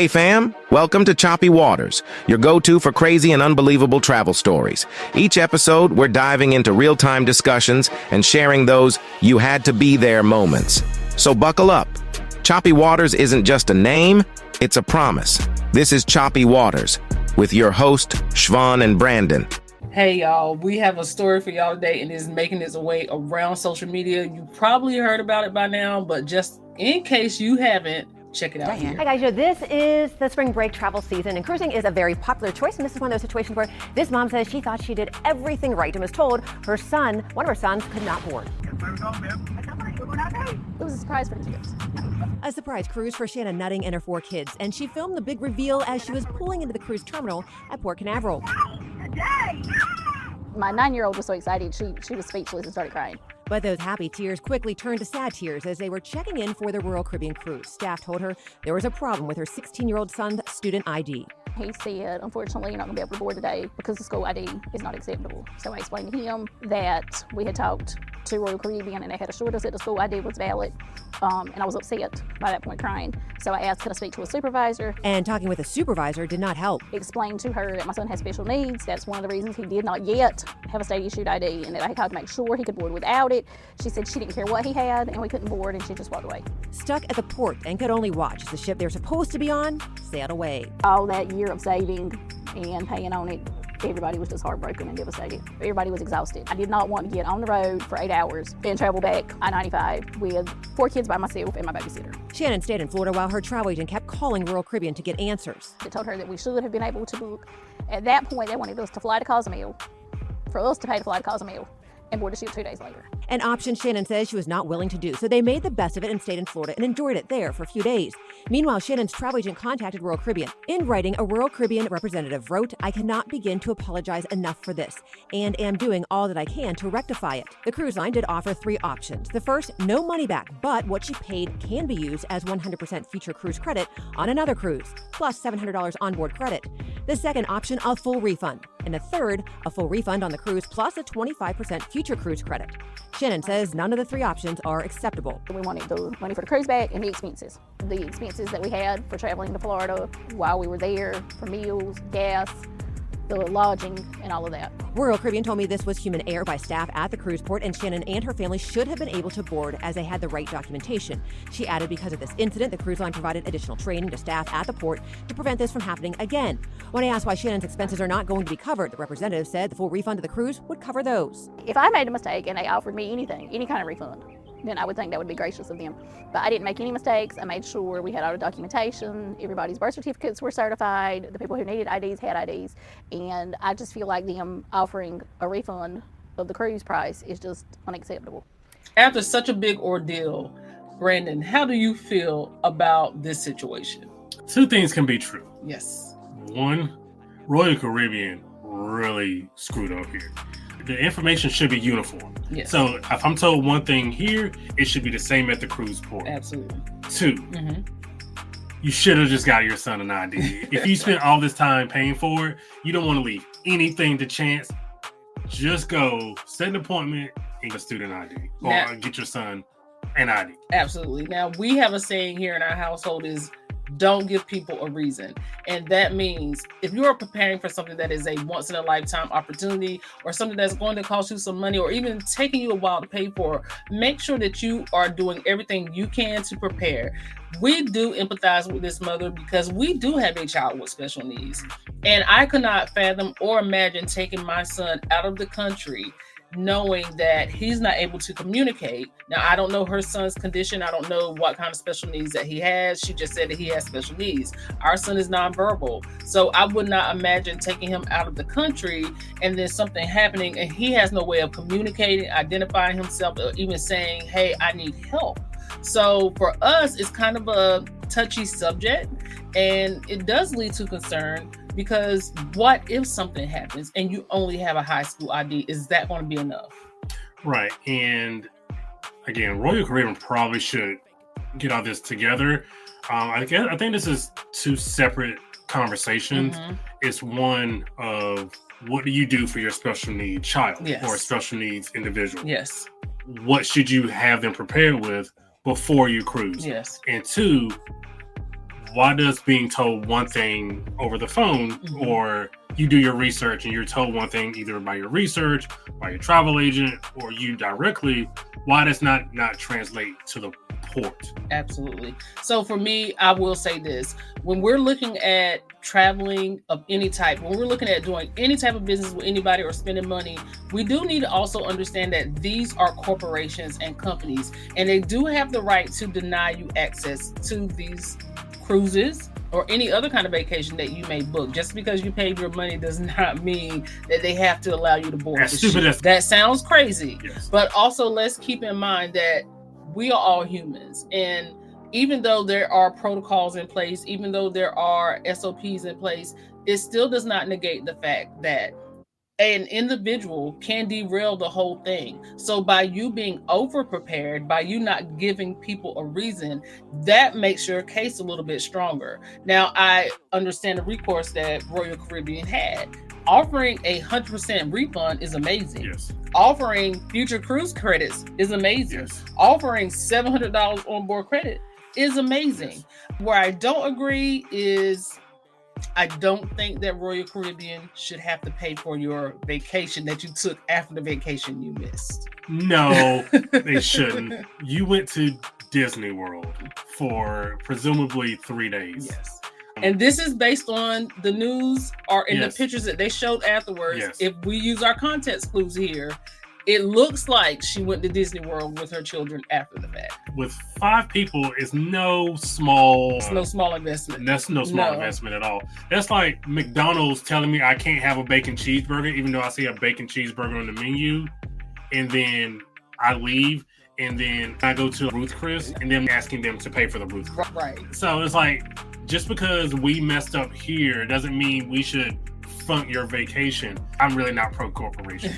Hey fam, welcome to Choppy Waters, your go-to for crazy and unbelievable travel stories. Each episode, we're diving into real-time discussions and sharing those you-had-to-be-there moments. So buckle up. Choppy Waters isn't just a name, it's a promise. This is Choppy Waters, with your host, Siobhan and Brandon. Hey y'all, we have a story for y'all today and it's making its way around social media. You probably heard about it by now, but just in case you haven't, check it out here. Hi guys, this is the spring break travel season and cruising is a very popular choice, and this is one of those situations where this mom says she thought she did everything right and was told one of her sons could not board. It was a surprise for the kids. A surprise cruise for Shannon Nutting and her 4 kids, and she filmed the big reveal as she was pulling into the cruise terminal at Port Canaveral. My 9-year-old was so excited, she was speechless and started crying. But those happy tears quickly turned to sad tears as they were checking in for the Royal Caribbean cruise. Staff told her there was a problem with her 16-year-old son's student ID. He said, unfortunately, you're not going to be able to board today because the school ID is not acceptable. So I explained to him that we had talked to Royal Caribbean and they had assured us that the school ID was valid. And I was upset by that point, crying. So I asked, could I speak to a supervisor? And talking with a supervisor did not help. Explained to her that my son has special needs. That's one of the reasons he did not yet have a state-issued ID, and that I had to make sure he could board without it. She said she didn't care what he had and we couldn't board, and she just walked away. Stuck at the port and could only watch as the ship they're supposed to be on sailed away. All that year of saving and paying on it, everybody was just heartbroken and devastated. Everybody was exhausted. I did not want to get on the road for 8 hours and travel back I-95 with 4 kids by myself and my babysitter. Shannon stayed in Florida while her travel agent kept calling Royal Caribbean to get answers. They told her that we should have been able to book. At that point, they wanted us to fly to Cozumel, for us to pay to fly to Cozumel, and board the ship 2 days later. An option Shannon says she was not willing to do, so they made the best of it and stayed in Florida and enjoyed it there for a few days. Meanwhile, Shannon's travel agent contacted Royal Caribbean. In writing, a Royal Caribbean representative wrote, "I cannot begin to apologize enough for this, and am doing all that I can to rectify it." The cruise line did offer 3 options. The first, no money back, but what she paid can be used as 100% future cruise credit on another cruise, plus $700 onboard credit. The second option, a full refund. And the third, a full refund on the cruise plus a 25% future cruise credit. Shannon says none of the 3 options are acceptable. We wanted the money for the cruise back and the expenses. The expenses that we had for traveling to Florida while we were there, for meals, gas, the lodging, and all of that. Royal Caribbean told me this was human error by staff at the cruise port, and Shannon and her family should have been able to board as they had the right documentation. She added because of this incident, the cruise line provided additional training to staff at the port to prevent this from happening again. When I asked why Shannon's expenses are not going to be covered, the representative said the full refund of the cruise would cover those. If I made a mistake and they offered me anything, any kind of refund, then I would think that would be gracious of them. But I didn't make any mistakes. I made sure we had all the documentation, everybody's birth certificates were certified, the people who needed IDs had IDs, and I just feel like them offering a refund of the cruise price is just unacceptable. After such a big ordeal, Brandon, how do you feel about this situation? 2 things can be true. Yes. 1, Royal Caribbean really screwed up here. The information should be uniform. Yes. So if I'm told one thing here, it should be the same at the cruise port. Absolutely. 2, you should have just got your son an ID. If you spent all this time paying for it, you don't want to leave anything to chance. Just go, set an appointment, and get a student ID. Or get your son an ID. Absolutely. Now, we have a saying here in our household is, don't give people a reason. And that means if you're preparing for something that is a once in a lifetime opportunity or something that's going to cost you some money or even taking you a while to pay for, make sure that you are doing everything you can to prepare. We do empathize with this mother because we do have a child with special needs. And I could not fathom or imagine taking my son out of the country knowing that he's not able to communicate. Now, I don't know her son's condition. I don't know what kind of special needs that he has. She just said that he has special needs. Our son is nonverbal. So I would not imagine taking him out of the country and then something happening and he has no way of communicating, identifying himself, or even saying, hey, I need help. So for us, it's kind of a touchy subject and it does lead to concern. Because what if something happens and you only have a high school ID? Is that going to be enough? Right. And again, Royal Caribbean probably should get all this together. I think this is 2 separate conversations. It's one of what do you do for your special needs child or special needs individual? Yes. What should you have them prepared with before you cruise? Yes. And 2, why does being told one thing over the phone, or you do your research and you're told one thing either by your research, by your travel agent, or you directly, why does not translate to the port? Absolutely. So for me, I will say this. When we're looking at traveling of any type, when we're looking at doing any type of business with anybody or spending money, we do need to also understand that these are corporations and companies, and they do have the right to deny you access to these cruises or any other kind of vacation that you may book. Just because you paid your money does not mean that they have to allow you to board the ship. That sounds crazy. Yes. But also let's keep in mind that we are all humans. And even though there are protocols in place, even though there are SOPs in place, it still does not negate the fact that an individual can derail the whole thing. So by you being over prepared, by you not giving people a reason, that makes your case a little bit stronger. Now, I understand the recourse that Royal Caribbean had. Offering 100% refund is amazing. Yes. Offering future cruise credits is amazing. Yes. Offering $700 onboard credit is amazing. Yes. Where I don't agree is I don't think that Royal Caribbean should have to pay for your vacation that you took after the vacation you missed. No, they shouldn't. You went to Disney World for presumably 3 days. Yes. And this is based on the news or in Yes. the pictures that they showed afterwards. Yes. If we use our context clues here, it looks like she went to Disney World with her children after the fact. With 5 people, it's no small. It's no small investment. That's no small investment at all. That's like McDonald's telling me I can't have a bacon cheeseburger, even though I see a bacon cheeseburger on the menu, and then I leave, and then I go to Ruth Chris, and then asking them to pay for the Ruth Chris. Right. So it's like, just because we messed up here doesn't mean we should fund your vacation. I'm really not pro corporation.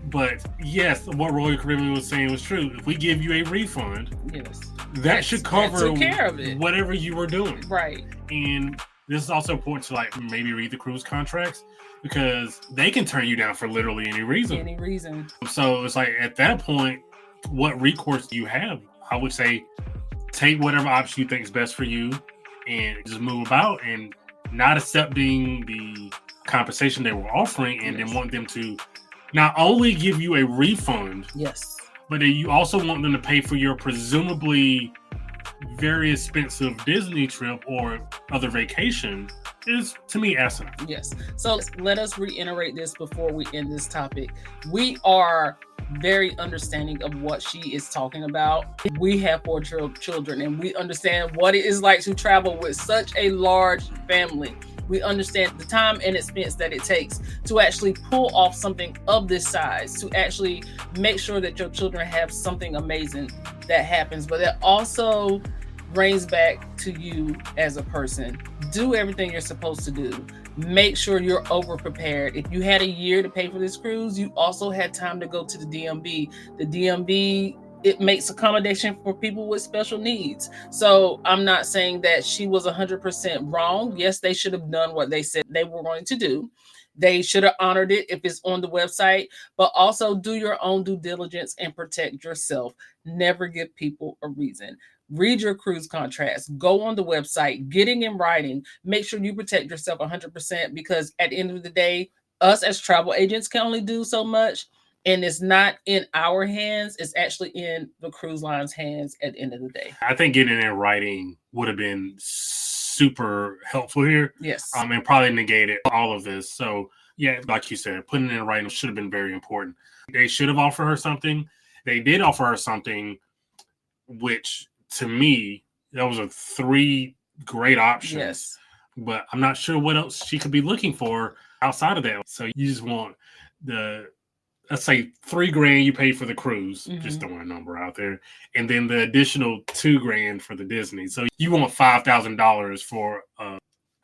But yes, what Royal Caribbean was saying was true. If we give you a refund, Yes. that should cover took care of it. whatever you were doing. Right. And this is also important to like maybe read the cruise contracts, because they can turn you down for literally any reason. Any reason. So it's like, at that point, what recourse do you have? I would say take whatever option you think is best for you and just move about, and not accepting the compensation they were offering, and then want them to not only give you a refund, yes, but then you also want them to pay for your presumably very expensive Disney trip or other vacation, is to me asinine. Yes. So let us reiterate this before we end this topic. We are very understanding of what she is talking about. We have 4 children, and we understand what it is like to travel with such a large family. We understand the time and expense that it takes to actually pull off something of this size, to actually make sure that your children have something amazing that happens. But it also brings back to you as a person. Do everything you're supposed to do. Make sure you're over prepared. If you had a year to pay for this cruise, you also had time to go to the DMV. The DMV, it makes accommodation for people with special needs. So I'm not saying that she was 100% wrong. Yes, they should have done what they said they were going to do. They should have honored it if it's on the website, but also do your own due diligence and protect yourself. Never give people a reason. Read your cruise contracts, go on the website, getting in writing, make sure you protect yourself 100%, because at the end of the day, us as travel agents can only do so much. And it's not in our hands. It's actually in the cruise line's hands at the end of the day. I think getting in writing would have been super helpful here. Yes. And probably negated all of this. So yeah, like you said, putting it in writing should have been very important. They should have offered her something. They did offer her something, which to me, those are 3 great options. Yes. But I'm not sure what else she could be looking for outside of that. So you just want let's say $3,000 you pay for the cruise, just throwing a number out there, and then the additional $2,000 for the Disney. So you want $5,000 for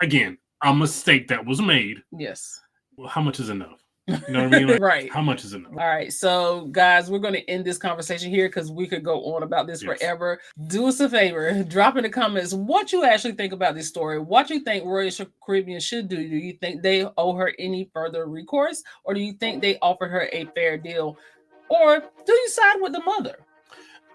again, a mistake that was made. Yes. Well, how much is enough? You know what I mean? Like, right. How much is enough? All right. So, guys, we're going to end this conversation here because we could go on about this forever. Do us a favor. Drop in the comments what you actually think about this story. What you think Royal Caribbean should do. Do you think they owe her any further recourse? Or do you think they offered her a fair deal? Or do you side with the mother?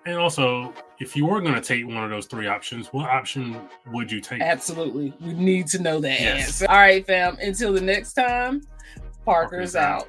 And also, if you were going to take one of those 3 options, what option would you take? Absolutely. We need to know that Yes. answer. All right, fam. Until the next time, Parker's out.